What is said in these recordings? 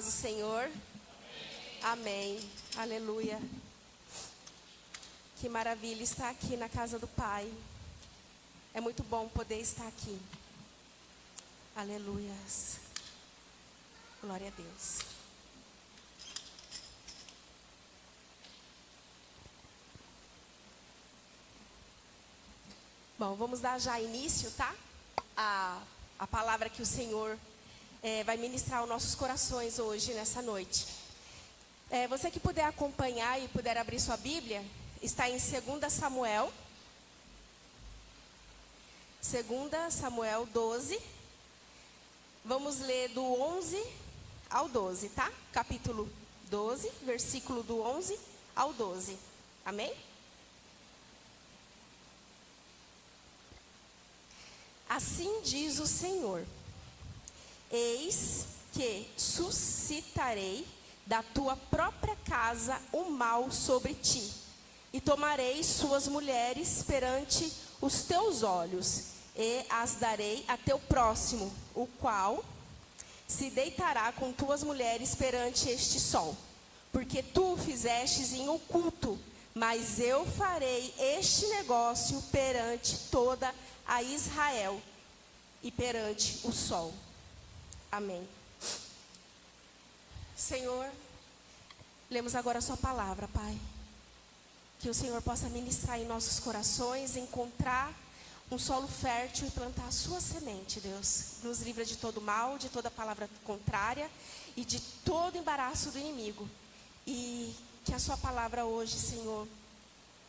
paz do Senhor. Amém. Aleluia. Que maravilha estar aqui na casa do Pai. É muito bom poder estar aqui. Aleluias. Glória a Deus. Bom, vamos dar já início, tá? A palavra que o Senhor vai ministrar aos nossos corações hoje, nessa noite. Você que puder acompanhar e puder abrir sua Bíblia, está em 2 Samuel. 2 Samuel 12. Vamos ler do 11 ao 12, tá? Capítulo 12, versículo do 11 ao 12. Amém? Assim diz o Senhor: eis que suscitarei da tua própria casa o mal sobre ti, e tomarei suas mulheres perante os teus olhos, e as darei a teu próximo, o qual se deitará com tuas mulheres perante este sol. Porque tu o fizestes em oculto, mas eu farei este negócio perante toda a Israel e perante o sol. Amém. Senhor, lemos agora a sua palavra, Pai. Que o Senhor possa ministrar em nossos corações, encontrar um solo fértil e plantar a sua semente, Deus. Nos livra de todo mal, de toda palavra contrária e de todo embaraço do inimigo. E que a sua palavra hoje, Senhor,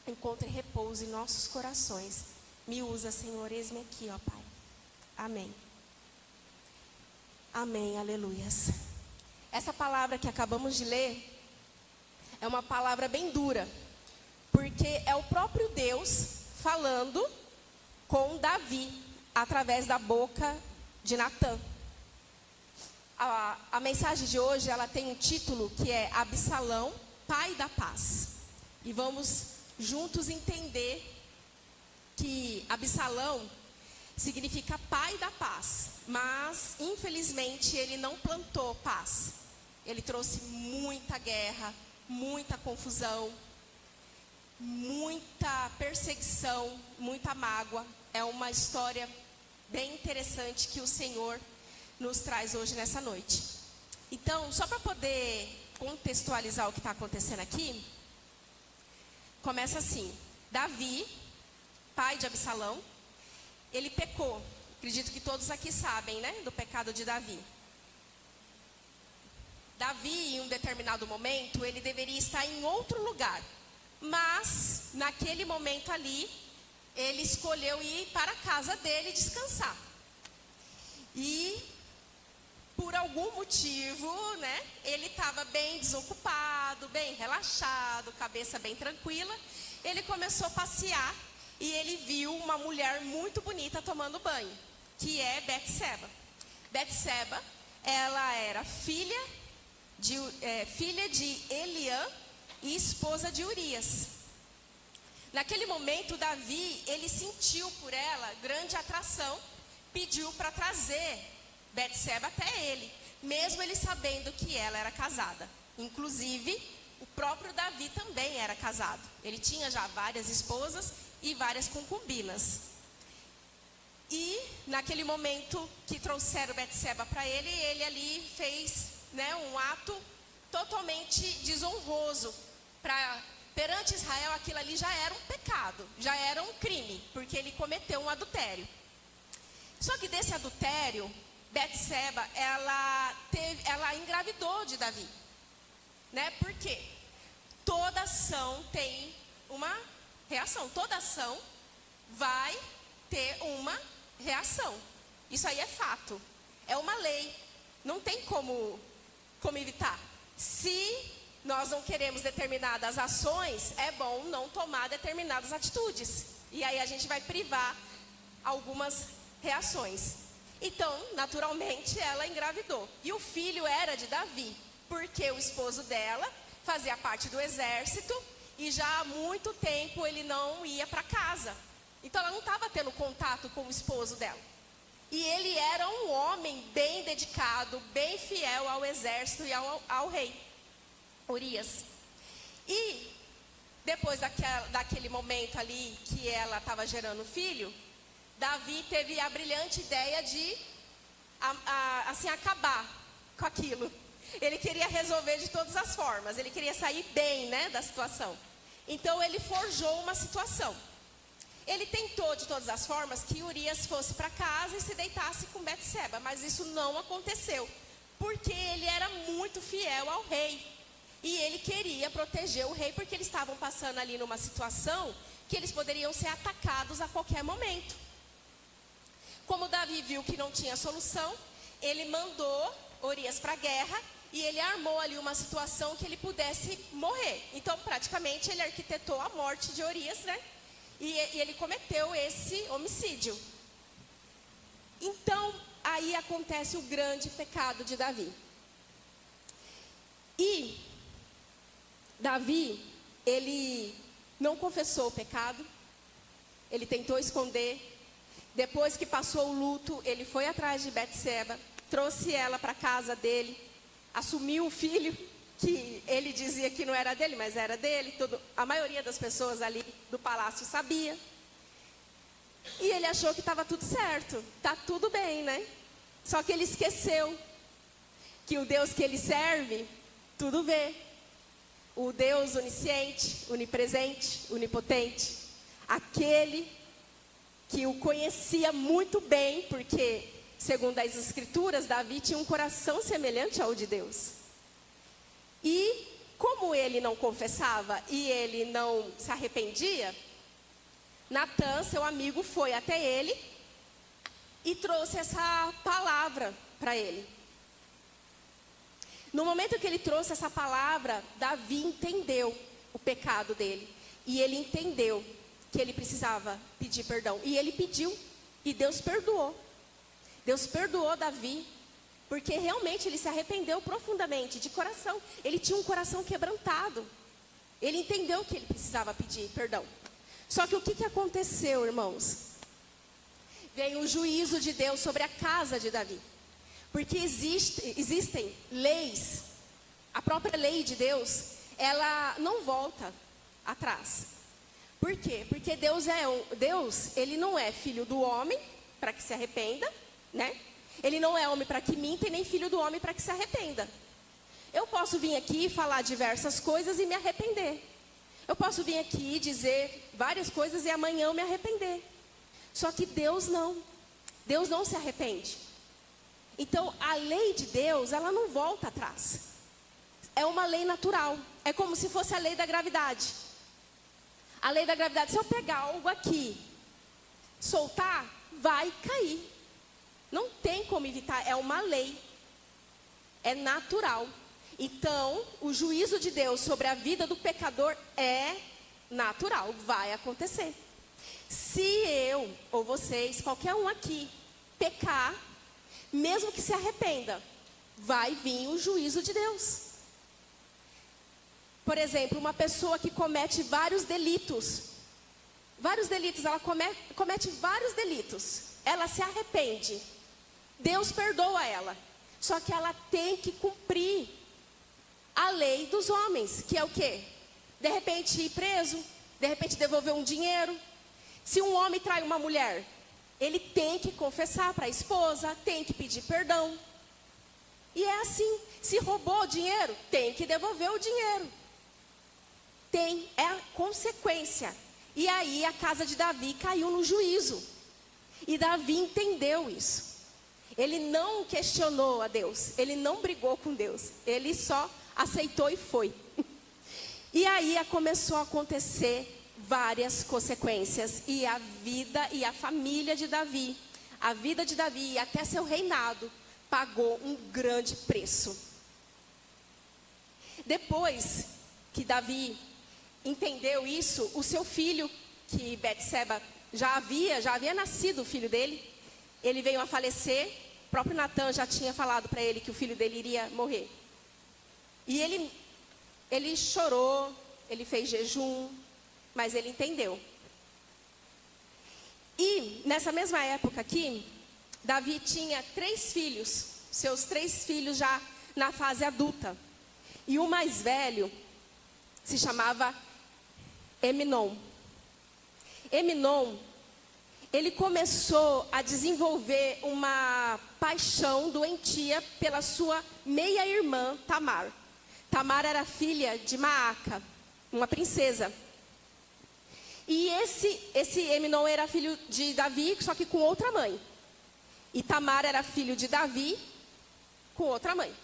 encontre repouso em nossos corações. Me usa, Senhor, eis-me aqui, ó Pai. Amém. Amém, aleluias. Essa palavra que acabamos de ler é uma palavra bem dura, porque é o próprio Deus falando com Davi, através da boca de Natã. A mensagem de hoje, ela tem um título que é Absalão, pai da paz. E vamos juntos entender que Absalão significa pai da paz, mas infelizmente ele não plantou paz. Ele trouxe muita guerra, muita confusão, muita perseguição, muita mágoa. É uma história bem interessante que o Senhor nos traz hoje nessa noite. Então, só para poder contextualizar o que está acontecendo aqui, começa assim: Davi, pai de Absalão, ele pecou. Acredito que todos aqui sabem, né, do pecado de Davi. Davi, em um determinado momento, ele deveria estar em outro lugar. Mas, naquele momento ali, ele escolheu ir para a casa dele descansar. E, por algum motivo, né, ele estava bem desocupado, bem relaxado, cabeça bem tranquila. Ele começou a passear e ele viu uma mulher muito bonita tomando banho, que é Betseba. Betseba, ela era filha de Eliã e esposa de Urias. Naquele momento, Davi, ele sentiu por ela grande atração, pediu para trazer Betseba até ele, mesmo ele sabendo que ela era casada. Inclusive, o próprio Davi também era casado. Ele tinha já várias esposas e várias concubinas. E, naquele momento que trouxeram Betseba para ele, ele ali fez, né, um ato totalmente desonroso. Perante Israel, aquilo ali já era um pecado, já era um crime, porque ele cometeu um adultério. Só que desse adultério, Betseba, ela engravidou de Davi, né? Por quê? Toda ação tem uma reação, toda ação vai ter uma reação. Isso aí é fato, é uma lei, não tem como evitar. Se nós não queremos determinadas ações, é bom não tomar determinadas atitudes. E aí a gente vai privar algumas reações. Então, naturalmente, ela engravidou. E o filho era de Davi, porque o esposo dela fazia parte do exército e já há muito tempo ele não ia para casa. Então ela não estava tendo contato com o esposo dela. E ele era um homem bem dedicado, bem fiel ao exército e ao rei, Urias. E depois daquele momento ali que ela estava gerando filho, Davi teve a brilhante ideia de assim, acabar com aquilo. Ele queria resolver de todas as formas, ele queria sair bem, né, da situação. Então ele forjou uma situação. Ele tentou de todas as formas que Urias fosse para casa e se deitasse com Betseba, mas isso não aconteceu, porque ele era muito fiel ao rei. E ele queria proteger o rei, porque eles estavam passando ali numa situação que eles poderiam ser atacados a qualquer momento. Como Davi viu que não tinha solução, ele mandou Urias para a guerra e ele armou ali uma situação que ele pudesse morrer. Então, praticamente, ele arquitetou a morte de Urias, né? E ele cometeu esse homicídio. Então, aí acontece o grande pecado de Davi. E Davi, ele não confessou o pecado, ele tentou esconder. Depois que passou o luto, ele foi atrás de Betseba, trouxe ela para a casa dele, assumiu o filho, que ele dizia que não era dele, mas era dele. A maioria das pessoas ali do palácio sabia. E ele achou que estava tudo certo, tá tudo bem, né? Só que ele esqueceu que o Deus que ele serve, tudo vê. O Deus onisciente, onipresente, onipotente, aquele que o conhecia muito bem, porque, segundo as escrituras, Davi tinha um coração semelhante ao de Deus. E como ele não confessava e ele não se arrependia, Natã, seu amigo, foi até ele e trouxe essa palavra para ele. No momento que ele trouxe essa palavra, Davi entendeu o pecado dele. E ele entendeu que ele precisava pedir perdão. E ele pediu, e Deus perdoou. Deus perdoou Davi, porque realmente ele se arrependeu profundamente, de coração. Ele tinha um coração quebrantado. Ele entendeu que ele precisava pedir perdão. Só que o que aconteceu, irmãos? Veio o juízo de Deus sobre a casa de Davi. Porque existem leis, a própria lei de Deus, ela não volta atrás. Por quê? Porque Deus, ele não é filho do homem para que se arrependa, né? Ele não é homem para que minta e nem filho do homem para que se arrependa. Eu posso vir aqui e falar diversas coisas e me arrepender. Eu posso vir aqui e dizer várias coisas e amanhã eu me arrepender. Só que Deus não. Deus não se arrepende. Então, a lei de Deus, ela não volta atrás. É uma lei natural. É como se fosse a lei da gravidade. A lei da gravidade, se eu pegar algo aqui, soltar, vai cair. Não tem como evitar, é uma lei. É natural. Então, o juízo de Deus sobre a vida do pecador é natural, vai acontecer. Se eu ou vocês, qualquer um aqui, pecar, mesmo que se arrependa, vai vir o juízo de Deus. Por exemplo, uma pessoa que comete vários delitos, ela comete vários delitos, ela se arrepende, Deus perdoa ela, só que ela tem que cumprir a lei dos homens, que é o quê? De repente ir preso, de repente devolver um dinheiro. Se um homem trai uma mulher, ele tem que confessar para a esposa, tem que pedir perdão. E é assim, se roubou o dinheiro, tem que devolver o dinheiro. É a consequência. E aí a casa de Davi caiu no juízo. E Davi entendeu isso. Ele não questionou a Deus, ele não brigou com Deus, ele só aceitou e foi. E aí começou a acontecer várias consequências. E a vida e a família de Davi, a vida de Davi e até seu reinado, pagou um grande preço. Depois que Davi entendeu isso, o seu filho, que Betseba já havia nascido o filho dele, ele veio a falecer. O próprio Natã já tinha falado para ele que o filho dele iria morrer. E ele chorou, ele fez jejum, mas ele entendeu. E nessa mesma época aqui, Davi tinha 3 filhos, seus 3 filhos já na fase adulta. E o mais velho se chamava Eminom. Eminom, ele começou a desenvolver uma paixão doentia pela sua meia-irmã Tamar. Tamar era filha de Maaca, uma princesa. E esse Eminom era filho de Davi, só que com outra mãe. E Tamar era filho de Davi com outra mãe.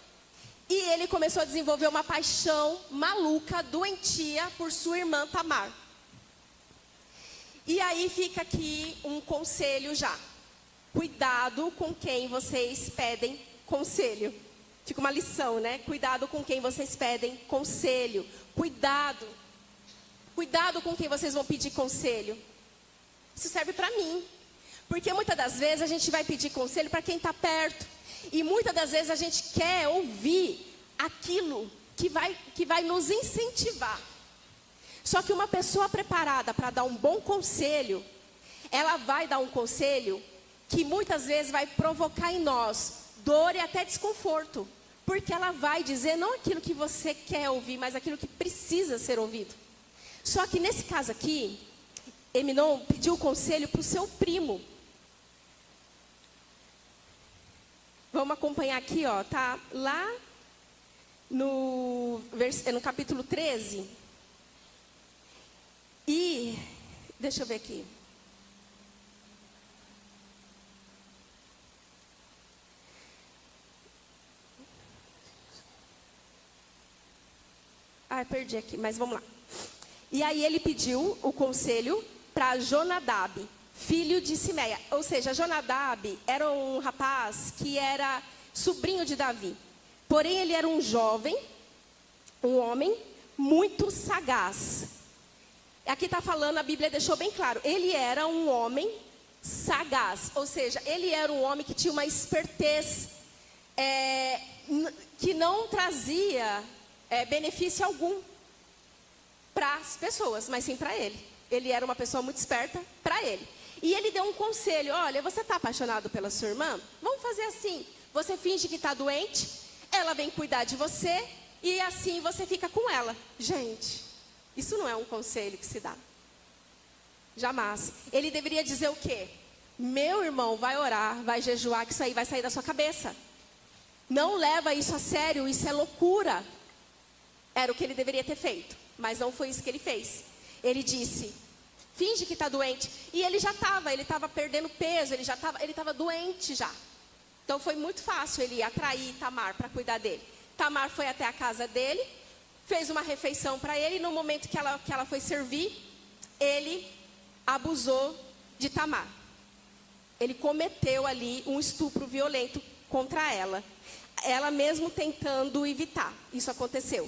E ele começou a desenvolver uma paixão maluca, doentia, por sua irmã Tamar. E aí fica aqui um conselho já. Cuidado com quem vocês pedem conselho. Fica uma lição, né? Cuidado com quem vocês pedem conselho. Cuidado. Cuidado com quem vocês vão pedir conselho. Isso serve para mim. Porque muitas das vezes a gente vai pedir conselho para quem está perto. E muitas das vezes a gente quer ouvir aquilo que vai nos incentivar. Só que uma pessoa preparada para dar um bom conselho, ela vai dar um conselho que muitas vezes vai provocar em nós dor e até desconforto. Porque ela vai dizer não aquilo que você quer ouvir, mas aquilo que precisa ser ouvido. Só que nesse caso aqui, Eminom pediu conselho para o seu primo. Vamos acompanhar aqui, ó, tá lá no capítulo 13. E, deixa eu ver aqui. Perdi aqui, mas vamos lá. E aí ele pediu o conselho para Jonadab, filho de Simeia. Ou seja, Jonadab era um rapaz que era sobrinho de Davi. Porém, ele era um jovem, um homem muito sagaz. Aqui está falando, a Bíblia deixou bem claro. Ele era um homem sagaz. Ou seja, ele era um homem que tinha uma espertez que não trazia benefício algum para as pessoas, mas sim para ele. Ele era uma pessoa muito esperta para ele. E ele deu um conselho: olha, você está apaixonado pela sua irmã? Vamos fazer assim, você finge que está doente, ela vem cuidar de você, e assim você fica com ela. Gente, isso não é um conselho que se dá. Jamais. Ele deveria dizer o quê? Meu irmão, vai orar, vai jejuar, que isso aí vai sair da sua cabeça. Não leva isso a sério, isso é loucura. Era o que ele deveria ter feito, mas não foi isso que ele fez. Ele disse: finge que está doente. E ele estava perdendo peso, ele estava doente já. Então foi muito fácil ele atrair Tamar para cuidar dele. Tamar foi até a casa dele, fez uma refeição para ele, e no momento que ela foi servir, ele abusou de Tamar. Ele cometeu ali um estupro violento contra ela. Ela mesmo tentando evitar, isso aconteceu.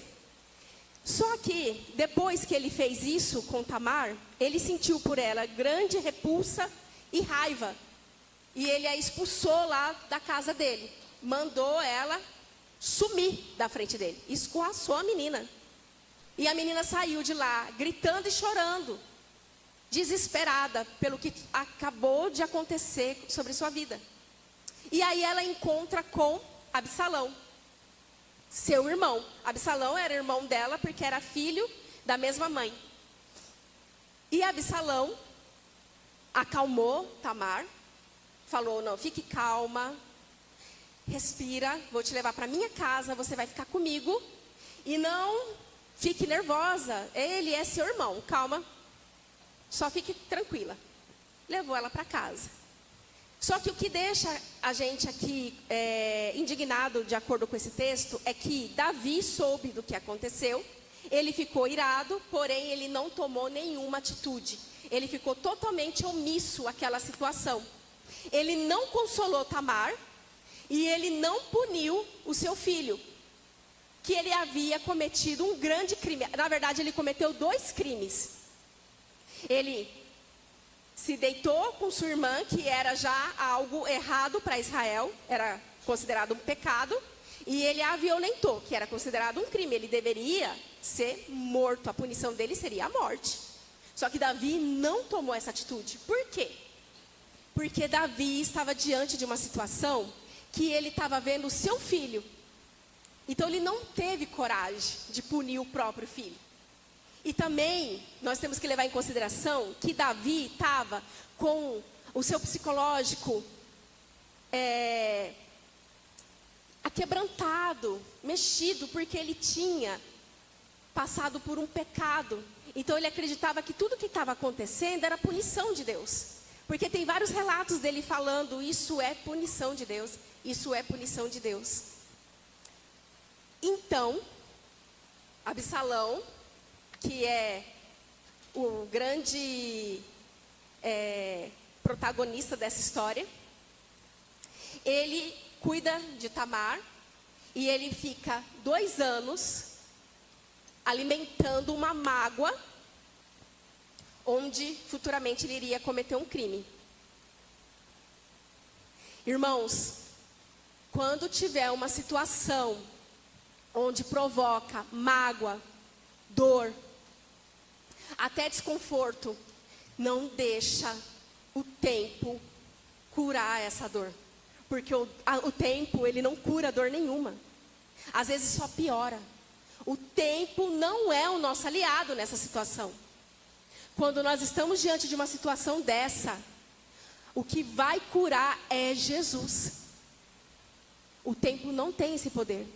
Só que, depois que ele fez isso com Tamar, ele sentiu por ela grande repulsa e raiva. E ele a expulsou lá da casa dele. Mandou ela sumir da frente dele. Escorraçou a menina. E a menina saiu de lá, gritando e chorando. Desesperada pelo que acabou de acontecer sobre sua vida. E aí ela encontra com Absalão, seu irmão. Absalão era irmão dela porque era filho da mesma mãe. E Absalão acalmou Tamar, falou: não, fique calma, respira, vou te levar para minha casa, você vai ficar comigo e não fique nervosa, ele é seu irmão, calma, só fique tranquila. Levou ela para casa. Só que o que deixa a gente aqui indignado, de acordo com esse texto, é que Davi soube do que aconteceu, ele ficou irado, porém ele não tomou nenhuma atitude. Ele ficou totalmente omisso àquela situação. Ele não consolou Tamar e ele não puniu o seu filho, que ele havia cometido um grande crime. Na verdade, ele cometeu 2 crimes. Ele se deitou com sua irmã, que era já algo errado para Israel, era considerado um pecado, e ele a violentou, que era considerado um crime. Ele deveria ser morto, a punição dele seria a morte. Só que Davi não tomou essa atitude. Por quê? Porque Davi estava diante de uma situação que ele estava vendo o seu filho. Então ele não teve coragem de punir o próprio filho. E também nós temos que levar em consideração que Davi estava com o seu psicológico aquebrantado, mexido, porque ele tinha passado por um pecado. Então ele acreditava que tudo que estava acontecendo era punição de Deus. Porque tem vários relatos dele falando, isso é punição de Deus, isso é punição de Deus. Então, Absalão, que é o grande protagonista dessa história, ele cuida de Tamar e ele fica 2 anos alimentando uma mágoa, onde futuramente ele iria cometer um crime. Irmãos, quando tiver uma situação onde provoca mágoa, dor, até desconforto, não deixa o tempo curar essa dor. Porque o tempo, ele não cura dor nenhuma. Às vezes só piora. O tempo não é o nosso aliado nessa situação. Quando nós estamos diante de uma situação dessa, o que vai curar é Jesus. O tempo não tem esse poder.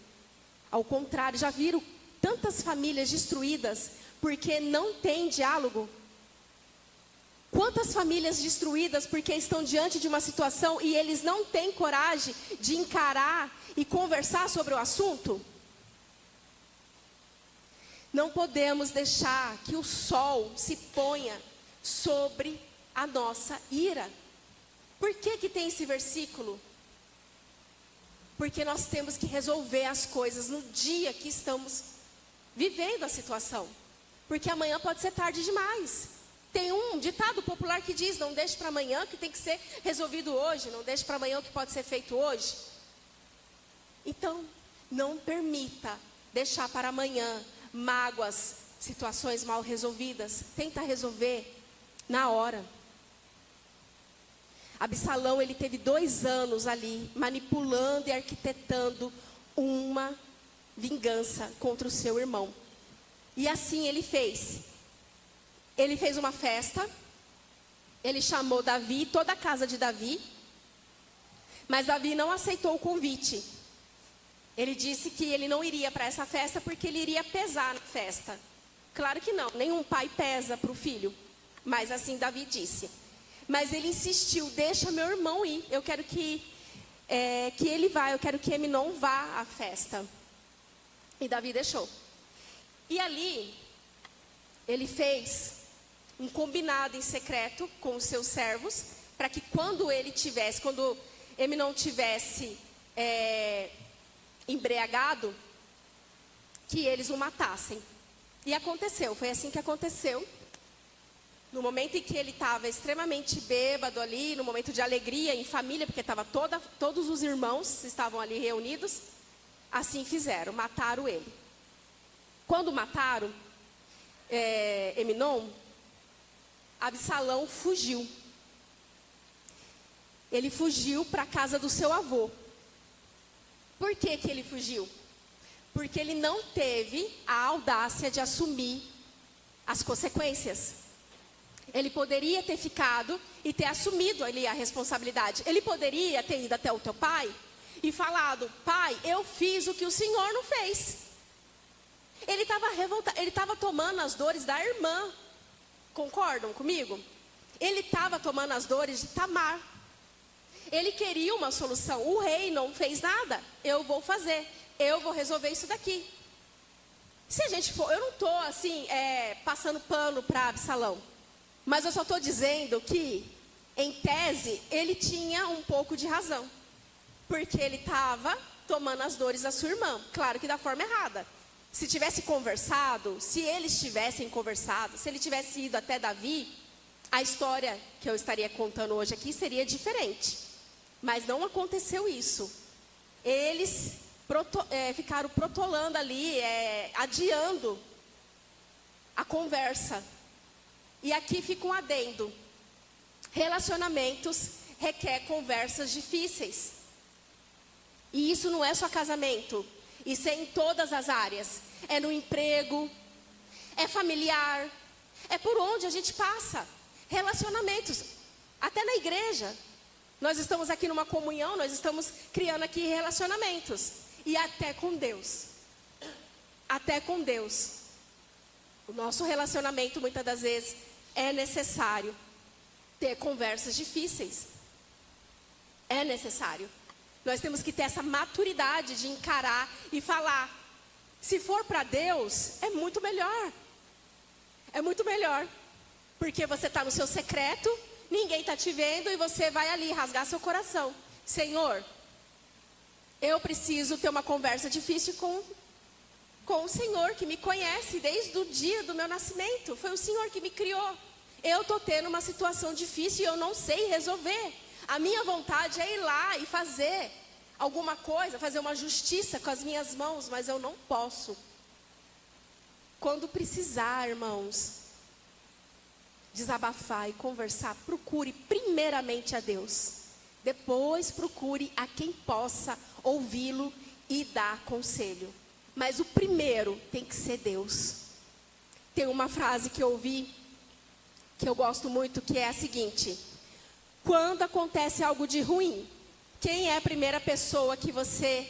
Ao contrário, já viram tantas famílias destruídas porque não tem diálogo? Quantas famílias destruídas porque estão diante de uma situação e eles não têm coragem de encarar e conversar sobre o assunto? Não podemos deixar que o sol se ponha sobre a nossa ira. Por que tem esse versículo? Porque nós temos que resolver as coisas no dia que estamos vivendo a situação. Porque amanhã pode ser tarde demais. Tem um ditado popular que diz, não deixe para amanhã o que tem que ser resolvido hoje, não deixe para amanhã o que pode ser feito hoje. Então, não permita deixar para amanhã mágoas, situações mal resolvidas. Tenta resolver na hora. Absalão, ele teve 2 anos ali, manipulando e arquitetando uma vingança contra o seu irmão. E assim ele fez. Ele fez uma festa, ele chamou Davi, toda a casa de Davi, mas Davi não aceitou o convite. Ele disse que ele não iria para essa festa porque ele iria pesar na festa. Claro que não, nenhum pai pesa para o filho, mas assim Davi disse. Mas ele insistiu, deixa meu irmão ir, eu quero que ele vá, eu quero que Eminon vá à festa. E Davi deixou. E ali, ele fez um combinado em secreto com os seus servos, para que quando Eminon tivesse embriagado, que eles o matassem. E aconteceu, foi assim que aconteceu. No momento em que ele estava extremamente bêbado ali, no momento de alegria em família, porque todos os irmãos estavam ali reunidos, assim fizeram, mataram ele. Quando mataram Eminon, Absalão fugiu. Ele fugiu para a casa do seu avô. Por que ele fugiu? Porque ele não teve a audácia de assumir as consequências. Ele poderia ter ficado e ter assumido ali a responsabilidade. Ele poderia ter ido até o teu pai e falado, pai, eu fiz o que o senhor não fez. Ele estava revoltado, ele estava tomando as dores da irmã. Concordam comigo? Ele estava tomando as dores de Tamar. Ele queria uma solução. O rei não fez nada. Eu vou fazer. Eu vou resolver isso daqui. Se a gente for, eu não estou assim, passando pano para Absalão. Mas eu só estou dizendo que, em tese, ele tinha um pouco de razão. Porque ele estava tomando as dores da sua irmã. Claro que da forma errada. Se tivesse conversado, se eles tivessem conversado, se ele tivesse ido até Davi, a história que eu estaria contando hoje aqui seria diferente. Mas não aconteceu isso. Eles ficaram protolando ali, adiando a conversa. E aqui fica um adendo. Relacionamentos requer conversas difíceis. E isso não é só casamento, isso é em todas as áreas. É no emprego, é familiar, é por onde a gente passa. Relacionamentos, até na igreja. Nós estamos aqui numa comunhão, nós estamos criando aqui relacionamentos. E até com Deus. Até com Deus. O nosso relacionamento, muitas das vezes, é necessário ter conversas difíceis. É necessário. Nós temos que ter essa maturidade de encarar e falar. Se for para Deus, é muito melhor. É muito melhor. Porque você está no seu secreto, ninguém está te vendo e você vai ali rasgar seu coração. Senhor, eu preciso ter uma conversa difícil com o Senhor que me conhece desde o dia do meu nascimento. Foi o Senhor que me criou. Eu estou tendo uma situação difícil e eu não sei resolver. A minha vontade é ir lá e fazer alguma coisa, fazer uma justiça com as minhas mãos, mas eu não posso. Quando precisar, irmãos, desabafar e conversar, procure primeiramente a Deus. Depois procure a quem possa ouvi-lo e dar conselho. Mas o primeiro tem que ser Deus. Tem uma frase que eu ouvi, que eu gosto muito, que é a seguinte: quando acontece algo de ruim, quem é a primeira pessoa que você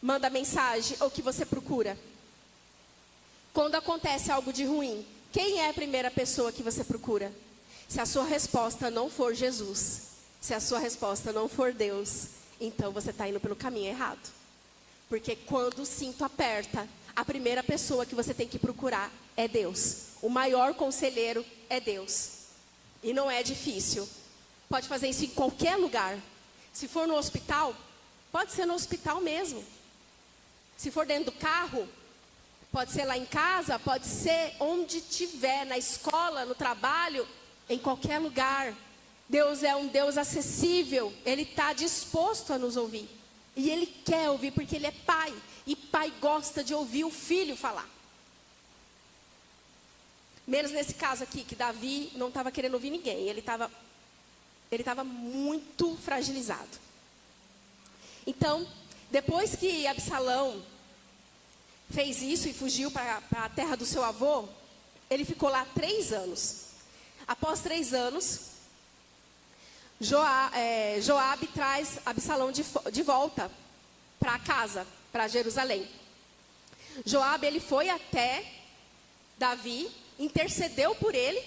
manda mensagem ou que você procura? Quando acontece algo de ruim, quem é a primeira pessoa que você procura? Se a sua resposta não for Jesus, se a sua resposta não for Deus, então você está indo pelo caminho errado. Porque quando o cinto aperta, a primeira pessoa que você tem que procurar é Deus. O maior conselheiro é Deus. E não é difícil. Pode fazer isso em qualquer lugar. Se for no hospital, pode ser no hospital mesmo. Se for dentro do carro, pode ser lá em casa, pode ser onde tiver, na escola, no trabalho, em qualquer lugar. Deus é um Deus acessível, Ele está disposto a nos ouvir. E Ele quer ouvir porque Ele é pai. E pai gosta de ouvir o filho falar. Menos nesse caso aqui, que Davi não estava querendo ouvir ninguém. Ele estava muito fragilizado. Então, depois que Absalão fez isso e fugiu para a terra do seu avô, ele ficou lá 3 anos. Após 3 anos, Joabe traz Absalão de volta para casa, para Jerusalém. Joabe, ele foi até Davi, intercedeu por ele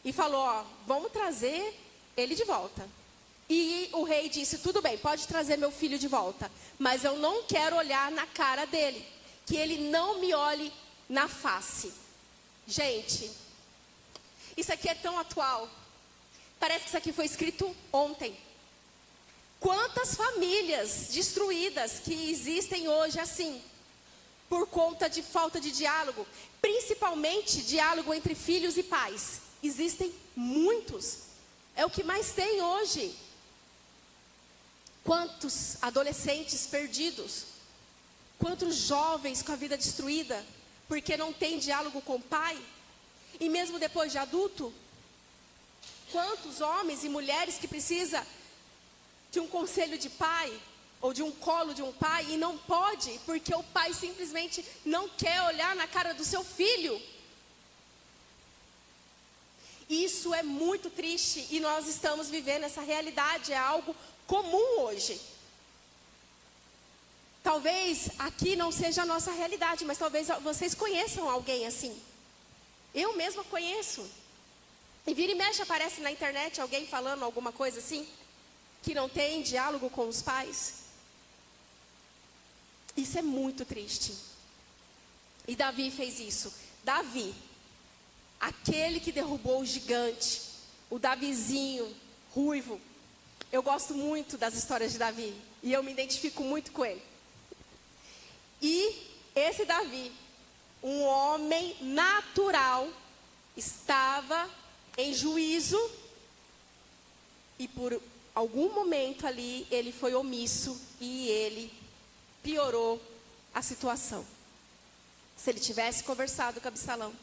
e falou: ó, vamos trazer ele de volta. E o rei disse: tudo bem, pode trazer meu filho de volta, mas eu não quero olhar na cara dele, que ele não me olhe na face. Gente, isso aqui é tão atual. Parece que isso aqui foi escrito ontem. Quantas famílias destruídas que existem hoje assim, por conta de falta de diálogo, principalmente diálogo entre filhos e pais. Existem muitos. É o que mais tem hoje. Quantos adolescentes perdidos, quantos jovens com a vida destruída, porque não tem diálogo com o pai, e mesmo depois de adulto, quantos homens e mulheres que precisam de um conselho de pai, ou de um colo de um pai, e não pode, porque o pai simplesmente não quer olhar na cara do seu filho. Isso é muito triste, e nós estamos vivendo essa realidade, é algo comum hoje. Talvez aqui não seja a nossa realidade, mas talvez vocês conheçam alguém assim. Eu mesma conheço. E vira e mexe aparece na internet alguém falando alguma coisa assim, que não tem diálogo com os pais. Isso é muito triste. E Davi fez isso. Davi, aquele que derrubou o gigante, o Davizinho, ruivo. Eu gosto muito das histórias de Davi, e eu me identifico muito com ele. E esse Davi, um homem natural, estava em juízo, e por algum momento ali, ele foi omisso, e ele piorou a situação. Se ele tivesse conversado com Absalão.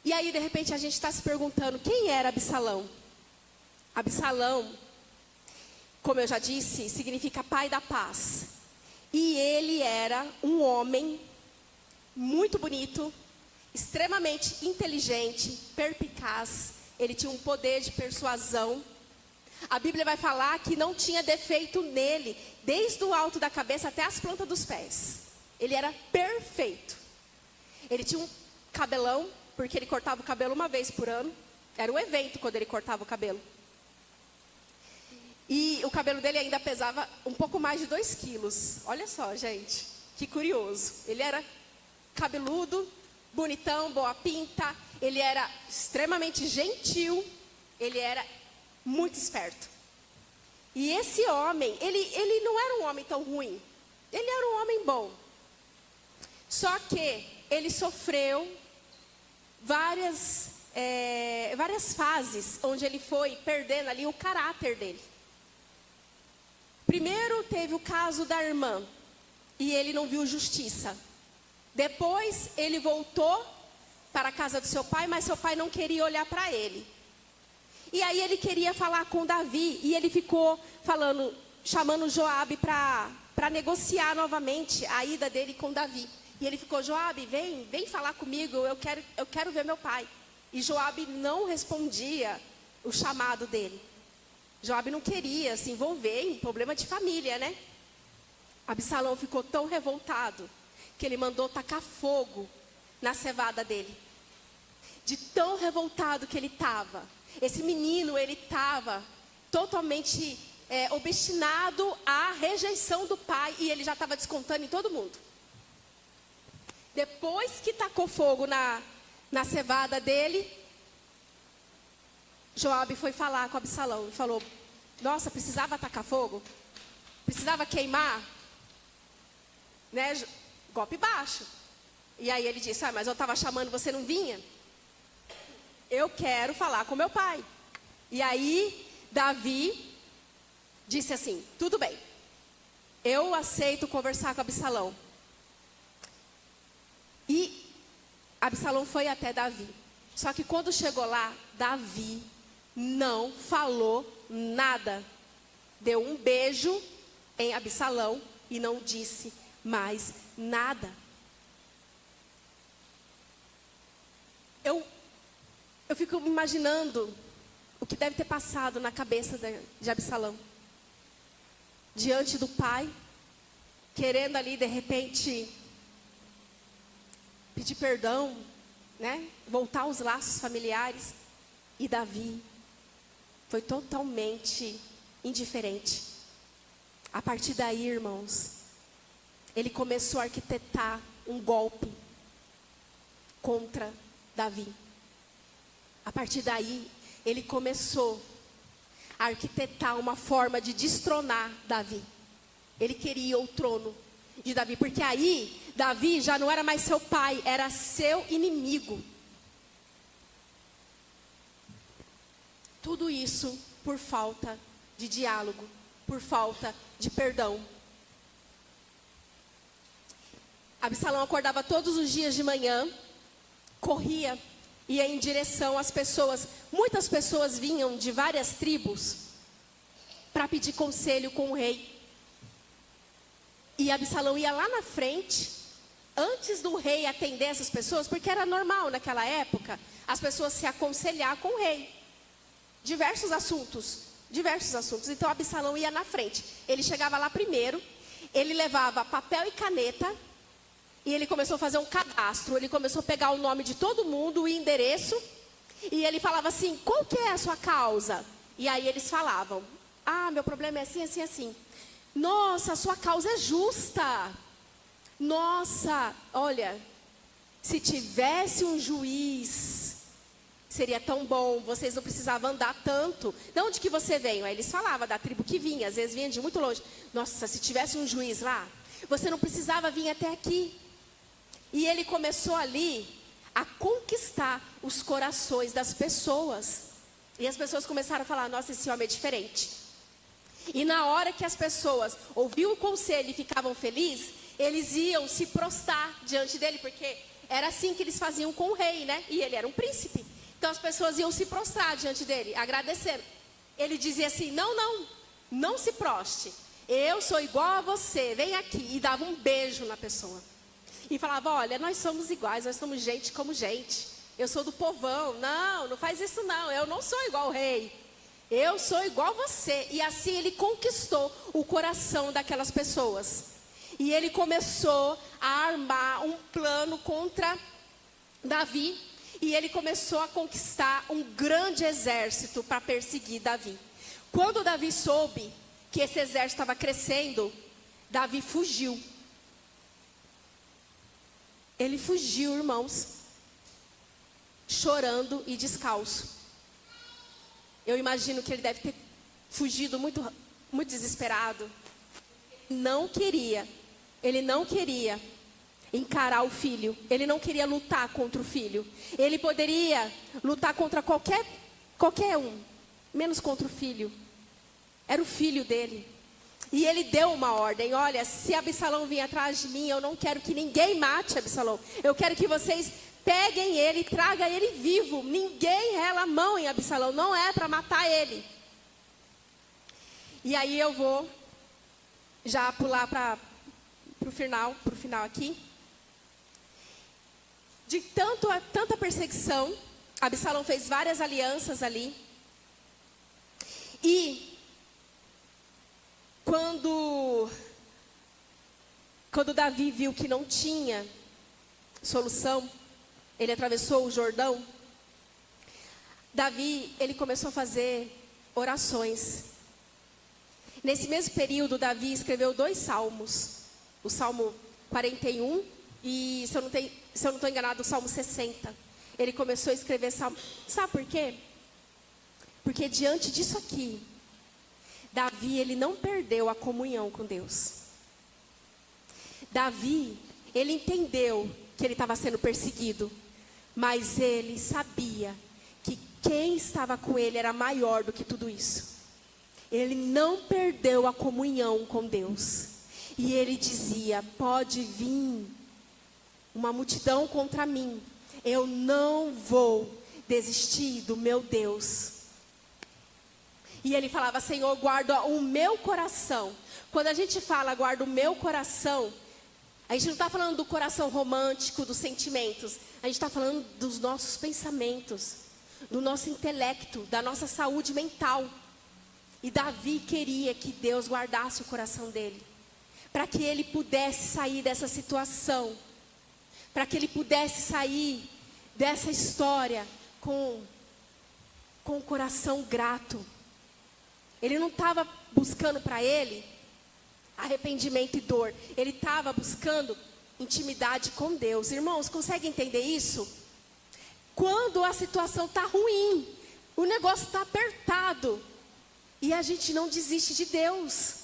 E aí, de repente, a gente está se perguntando, quem era Absalão? Absalão, como eu já disse, significa pai da paz. E ele era um homem muito bonito, extremamente inteligente, perspicaz. Ele tinha um poder de persuasão. A Bíblia vai falar que não tinha defeito nele, desde o alto da cabeça até as plantas dos pés. Ele era perfeito. Ele tinha um cabelão, porque ele cortava o cabelo uma vez por ano. Era um evento quando ele cortava o cabelo. E o cabelo dele ainda pesava um pouco mais de 2 quilos. Olha só, gente, que curioso. Ele era cabeludo, bonitão, boa pinta. Ele era extremamente gentil. Ele era muito esperto. E esse homem, ele não era um homem tão ruim. Ele era um homem bom. Só que ele sofreu várias fases onde ele foi perdendo ali o caráter dele. Primeiro teve o caso da irmã, e ele não viu justiça. Depois ele voltou para a casa do seu pai, mas seu pai não queria olhar para ele. E aí ele queria falar com Davi, e ele ficou chamando Joabe para negociar novamente a ida dele com Davi. E ele ficou: Joabe, vem falar comigo, eu quero ver meu pai. E Joabe não respondia o chamado dele. Joabe não queria se envolver em problema de família, né? Absalão ficou tão revoltado que ele mandou tacar fogo na cevada dele. De tão revoltado que ele estava. Esse menino, ele estava totalmente obstinado à rejeição do pai, e ele já estava descontando em todo mundo. Depois que tacou fogo na cevada dele, Joabe foi falar com Absalão e falou: nossa, precisava tacar fogo? Precisava queimar? Né? Golpe baixo. E aí ele disse: mas eu estava chamando, você não vinha? Eu quero falar com meu pai. E aí Davi disse assim: tudo bem, eu aceito conversar com Absalão. E Absalão foi até Davi. Só que quando chegou lá, Davi não falou nada. Deu um beijo em Absalão e não disse mais nada. Eu fico imaginando o que deve ter passado na cabeça de Absalão. Diante do pai, querendo ali de repente pedir perdão, né? Voltar aos laços familiares. E Davi foi totalmente indiferente. A partir daí, irmãos, ele começou a arquitetar um golpe contra Davi. A partir daí, ele começou a arquitetar uma forma de destronar Davi. Ele queria o trono de Davi, porque aí Davi já não era mais seu pai, era seu inimigo. Tudo isso por falta de diálogo, por falta de perdão. Absalão acordava todos os dias de manhã, corria, ia em direção às pessoas. Muitas pessoas vinham de várias tribos para pedir conselho com o rei. E Absalão ia lá na frente, antes do rei atender essas pessoas, porque era normal naquela época as pessoas se aconselhar com o rei. Diversos assuntos. Então Absalão ia na frente. Ele chegava lá primeiro, ele levava papel e caneta, e ele começou a fazer um cadastro. Ele começou a pegar o nome de todo mundo, o endereço, e ele falava assim: qual que é a sua causa? E aí eles falavam: ah, meu problema é assim, assim, assim. Nossa, a sua causa é justa. Nossa, olha, se tivesse um juiz, seria tão bom, vocês não precisavam andar tanto. De onde que você veio? Aí eles falavam da tribo que vinha, às vezes vinha de muito longe. Nossa, se tivesse um juiz lá, você não precisava vir até aqui. E ele começou ali a conquistar os corações das pessoas. E as pessoas começaram a falar: nossa, esse homem é diferente. E na hora que as pessoas ouviam o conselho e ficavam felizes, eles iam se prostrar diante dele, porque era assim que eles faziam com o rei, né? E ele era um príncipe. Então as pessoas iam se prostrar diante dele, agradecendo. ele dizia assim, não se proste. Eu sou igual a você, vem aqui. E dava um beijo na pessoa. E falava, olha, nós somos iguais, nós somos gente como gente. Eu sou do povão. Não faz isso não, eu não sou igual ao rei. Eu sou igual a você. E assim ele conquistou o coração daquelas pessoas. E ele começou a armar um plano contra Davi. E ele começou a conquistar um grande exército para perseguir Davi. Quando Davi soube que esse exército estava crescendo, Davi fugiu. Ele fugiu, irmãos, chorando e descalço. Eu imagino que ele deve ter fugido muito desesperado. Ele não queria encarar o filho. Ele não queria lutar contra o filho. Ele poderia lutar contra qualquer um, menos contra o filho. Era o filho dele. E ele deu uma ordem, olha, se Absalão vir atrás de mim, eu não quero que ninguém mate Absalão. Eu quero que vocês peguem ele e tragam ele vivo. Ninguém rela a mão em Absalão, não é para matar ele. E aí eu vou já pular para o final aqui. De tanta perseguição, Absalão fez várias alianças ali. E quando Davi viu que não tinha solução, ele atravessou o Jordão. Davi, ele começou a fazer orações. Nesse mesmo período, Davi escreveu 2 salmos. O Salmo 41 e, se eu não estou enganado, o Salmo 60. Ele começou a escrever salmo. Sabe por quê? Porque diante disso aqui, Davi, ele não perdeu a comunhão com Deus. Davi, ele entendeu que ele estava sendo perseguido, mas ele sabia que quem estava com ele era maior do que tudo isso. Ele não perdeu a comunhão com Deus. E ele dizia, pode vir uma multidão contra mim, eu não vou desistir do meu Deus. E ele falava, Senhor, guarda o meu coração. Quando a gente fala, guarda o meu coração, a gente não está falando do coração romântico, dos sentimentos. A gente está falando dos nossos pensamentos, do nosso intelecto, da nossa saúde mental. E Davi queria que Deus guardasse o coração dele, para que ele pudesse sair dessa situação, para que ele pudesse sair dessa história com o coração grato. Ele não estava buscando para ele arrependimento e dor. Ele estava buscando intimidade com Deus. Irmãos, consegue entender isso? Quando a situação está ruim, o negócio está apertado, e a gente não desiste de Deus.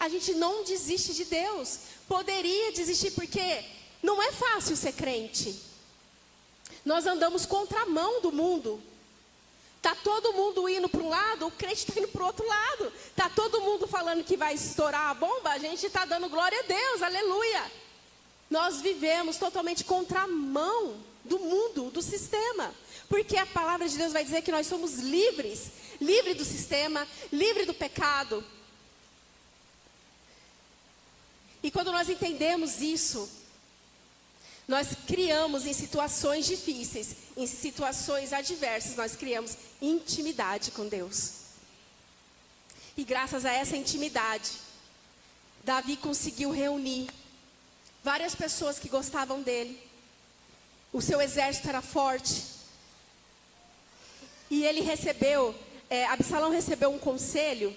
A gente não desiste de Deus. Poderia desistir porque não é fácil ser crente. Nós andamos contramão do mundo. Está todo mundo indo para um lado, o crente está indo para o outro lado. Está todo mundo falando que vai estourar a bomba, a gente está dando glória a Deus, aleluia. Nós vivemos totalmente contramão do mundo, do sistema. Porque a palavra de Deus vai dizer que nós somos livres. Livre do sistema, livre do pecado. E quando nós entendemos isso, nós criamos em situações difíceis, em situações adversas, nós criamos intimidade com Deus. E graças a essa intimidade, Davi conseguiu reunir várias pessoas que gostavam dele. O seu exército era forte. E ele recebeu, Absalão recebeu um conselho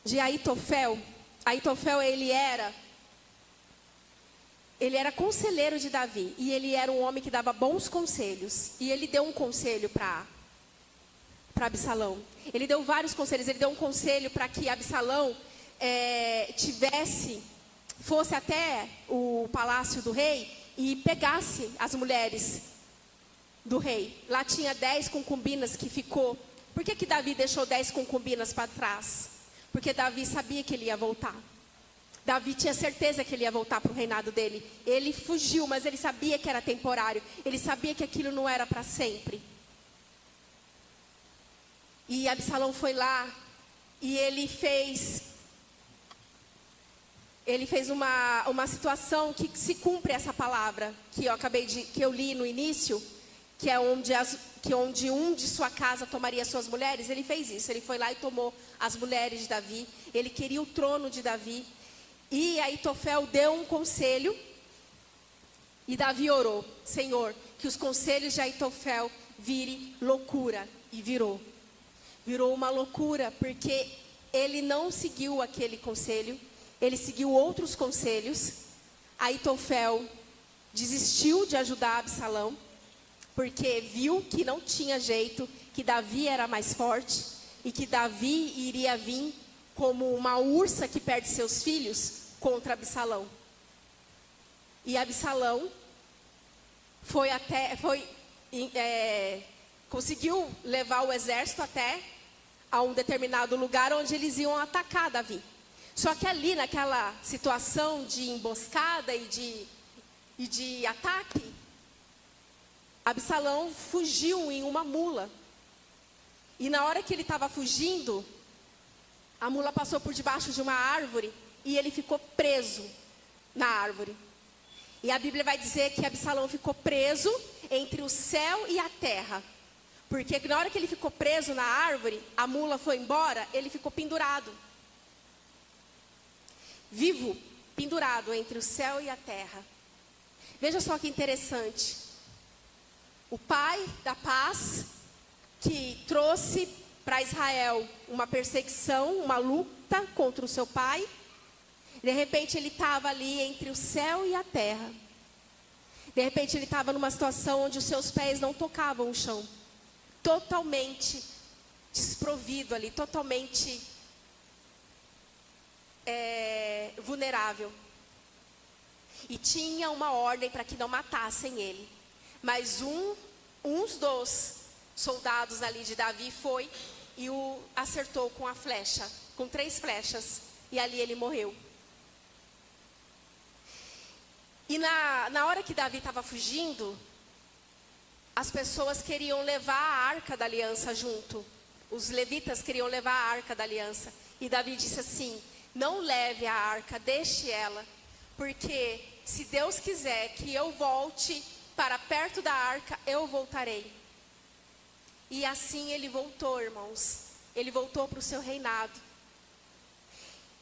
de Aitofel. Aitofel, ele era conselheiro de Davi. E ele era um homem que dava bons conselhos. E ele deu um conselho para Absalão. Ele deu vários conselhos. Ele deu um conselho para que Absalão fosse até o palácio do rei e pegasse as mulheres do rei. Lá tinha 10 concubinas que ficou. Por que Davi deixou 10 concubinas para trás? Porque Davi sabia que ele ia voltar. Davi tinha certeza que ele ia voltar para o reinado dele. Ele fugiu, mas ele sabia que era temporário. Ele sabia que aquilo não era para sempre. E Absalão foi lá e ele fez uma situação que se cumpre essa palavra que eu li no início, que é onde um de sua casa tomaria suas mulheres. Ele fez isso. Ele foi lá e tomou as mulheres de Davi. Ele queria o trono de Davi. E Aitofel deu um conselho e Davi orou: Senhor, que os conselhos de Aitofel virem loucura. E virou uma loucura, porque ele não seguiu aquele conselho, ele seguiu outros conselhos. Aitofel desistiu de ajudar Absalão, porque viu que não tinha jeito, que Davi era mais forte e que Davi iria vir como uma ursa que perde seus filhos contra Absalão. E Absalão conseguiu levar o exército até a um determinado lugar onde eles iam atacar Davi. Só que ali, naquela situação de emboscada e de ataque, Absalão fugiu em uma mula. E na hora que ele estava fugindo, a mula passou por debaixo de uma árvore e ele ficou preso na árvore. E a Bíblia vai dizer que Absalão ficou preso entre o céu e a terra. Porque na hora que ele ficou preso na árvore, a mula foi embora, ele ficou pendurado. Vivo, pendurado entre o céu e a terra. Veja só que interessante. O pai da paz, que trouxe para Israel uma perseguição, uma luta contra o seu pai, de repente ele estava ali entre o céu e a terra. De repente ele estava numa situação onde os seus pés não tocavam o chão. Totalmente desprovido ali, totalmente vulnerável. E tinha uma ordem para que não matassem ele. Mas uns dos soldados ali de Davi foi e o acertou com a flecha, com 3 flechas. E ali ele morreu. E na hora que Davi estava fugindo, as pessoas queriam levar a arca da aliança junto. Os levitas queriam levar a arca da aliança. E Davi disse assim: não leve a arca, deixe ela. Porque se Deus quiser que eu volte para perto da arca, eu voltarei. E assim ele voltou, irmãos. Ele voltou para o seu reinado.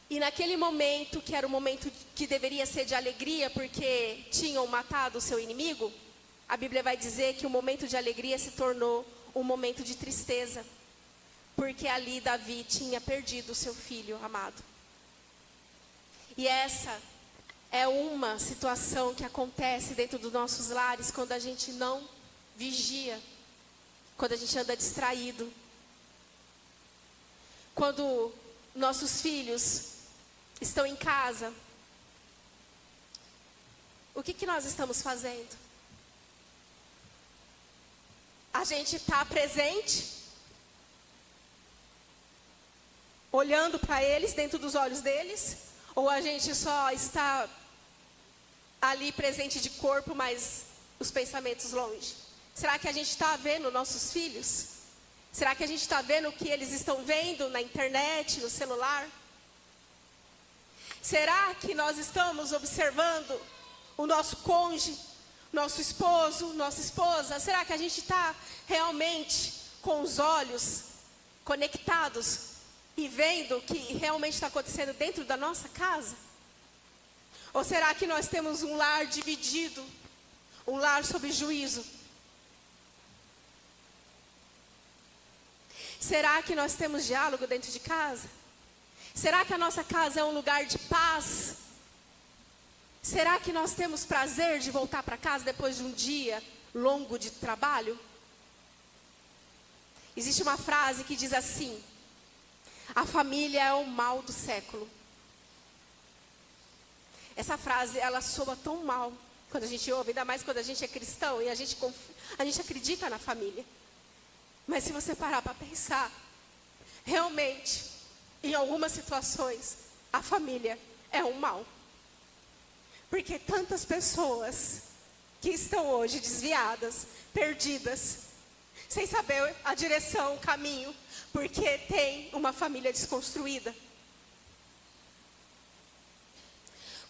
E naquele momento, que era o momento que deveria ser de alegria, porque tinham matado o seu inimigo, a Bíblia vai dizer que o momento de alegria se tornou um momento de tristeza. Porque ali Davi tinha perdido o seu filho amado. E essa é uma situação que acontece dentro dos nossos lares quando a gente não vigia, quando a gente anda distraído. Quando nossos filhos estão em casa, o que nós estamos fazendo? A gente está presente, olhando para eles, dentro dos olhos deles, ou a gente só está ali presente de corpo, mas os pensamentos longe? Será que a gente está vendo nossos filhos? Será que a gente está vendo o que eles estão vendo na internet, no celular? Será que nós estamos observando o nosso cônjuge, nosso esposo, nossa esposa? Será que a gente está realmente com os olhos conectados e vendo o que realmente está acontecendo dentro da nossa casa? Ou será que nós temos um lar dividido, um lar sob juízo? Será que nós temos diálogo dentro de casa? Será que a nossa casa é um lugar de paz? Será que nós temos prazer de voltar para casa depois de um dia longo de trabalho? Existe uma frase que diz assim: a família é o mal do século. Essa frase, ela soa tão mal quando a gente ouve, ainda mais quando a gente é cristão e a gente acredita na família. Mas se você parar para pensar, realmente, em algumas situações, a família é um mal. Porque tantas pessoas que estão hoje desviadas, perdidas, sem saber a direção, o caminho, porque tem uma família desconstruída.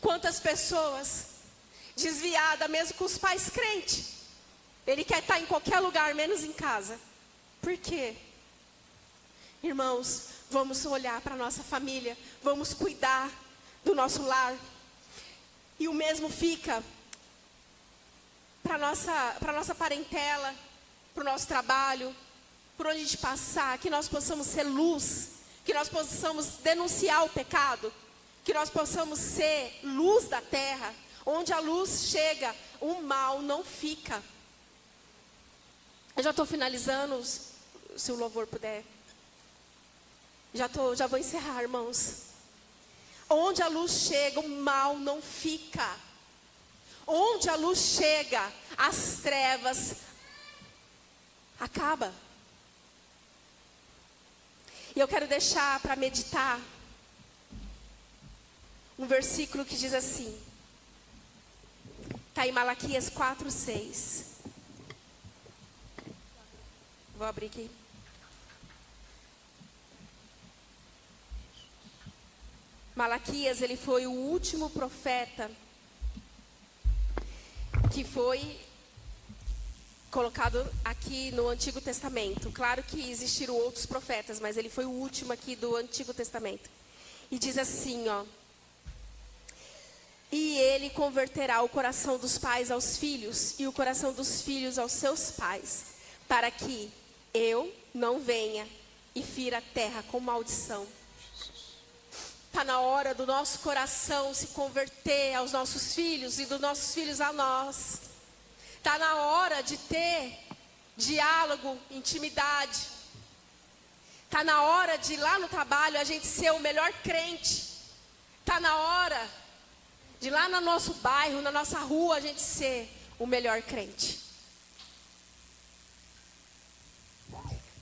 Quantas pessoas desviadas, mesmo com os pais crentes. Ele quer estar em qualquer lugar, menos em casa. Por quê? Irmãos, vamos olhar para a nossa família, vamos cuidar do nosso lar. E o mesmo fica para a nossa parentela, para o nosso trabalho, por onde a gente passar, que nós possamos ser luz, que nós possamos denunciar o pecado, que nós possamos ser luz da terra. Onde a luz chega, o mal não fica. Eu já estou finalizando, se o louvor puder. Já vou encerrar, irmãos. Onde a luz chega, o mal não fica. Onde a luz chega, as trevas acabam. E eu quero deixar para meditar um versículo que diz assim. Está em Malaquias 4:6. Vou abrir aqui. Malaquias, ele foi o último profeta que foi colocado aqui no Antigo Testamento. Claro que existiram outros profetas, mas ele foi o último aqui do Antigo Testamento. E diz assim, ó. E ele converterá o coração dos pais aos filhos e o coração dos filhos aos seus pais, para que eu não venha e fira a terra com maldição. Está na hora do nosso coração se converter aos nossos filhos e dos nossos filhos a nós. Está na hora de ter diálogo, intimidade. Está na hora de lá no trabalho a gente ser o melhor crente. Está na hora de lá no nosso bairro, na nossa rua, a gente ser o melhor crente.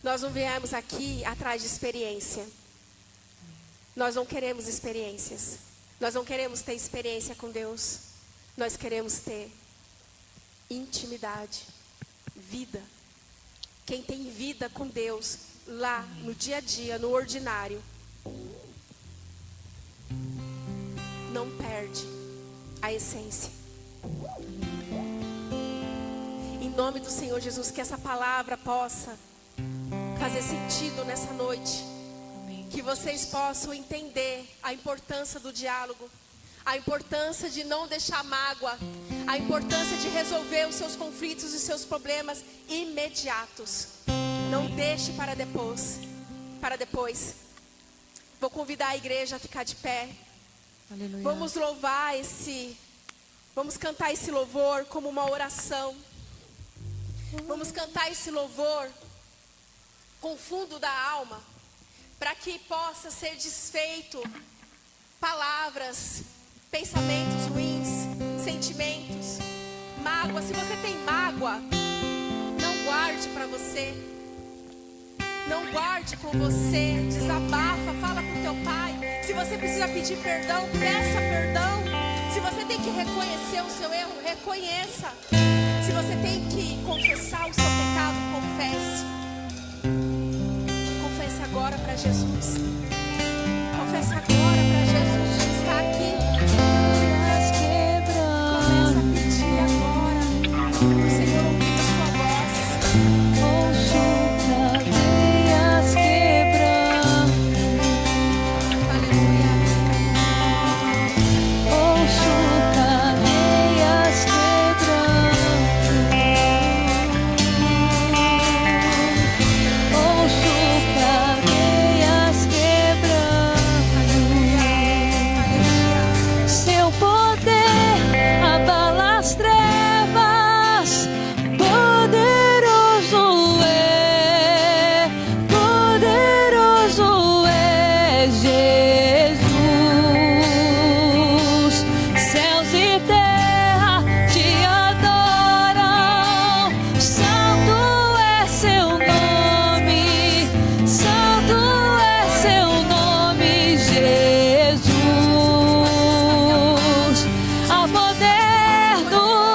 Nós não viemos aqui atrás de experiência. Nós não queremos experiências. Nós não queremos ter experiência com Deus. Nós queremos ter intimidade, vida. Quem tem vida com Deus, lá no dia a dia, no ordinário, não perde a essência. Em nome do Senhor Jesus, que essa palavra possa fazer sentido nessa noite. Que vocês possam entender a importância do diálogo, a importância de não deixar mágoa, a importância de resolver os seus conflitos e os seus problemas imediatos. Não deixe para depois. Vou convidar a igreja a ficar de pé. Aleluia. Vamos cantar esse louvor como uma oração. Vamos cantar esse louvor com o fundo da alma, para que possa ser desfeito palavras, pensamentos ruins, sentimentos, mágoa. Se você tem mágoa, não guarde para você. Não guarde com você. Desabafa, fala com teu pai. Se você precisa pedir perdão, peça perdão. Se você tem que reconhecer o seu erro, reconheça. Se você tem que confessar o seu pecado, confesse. Confesse agora para Jesus. Confesse agora para Jesus que está aqui. Começa a pedir agora o Senhor ouvir a sua voz. Ouço cadeias quebrando. Aleluia. Ouço cadeias quebrando. Ouço cadeias quebrando. perdoar.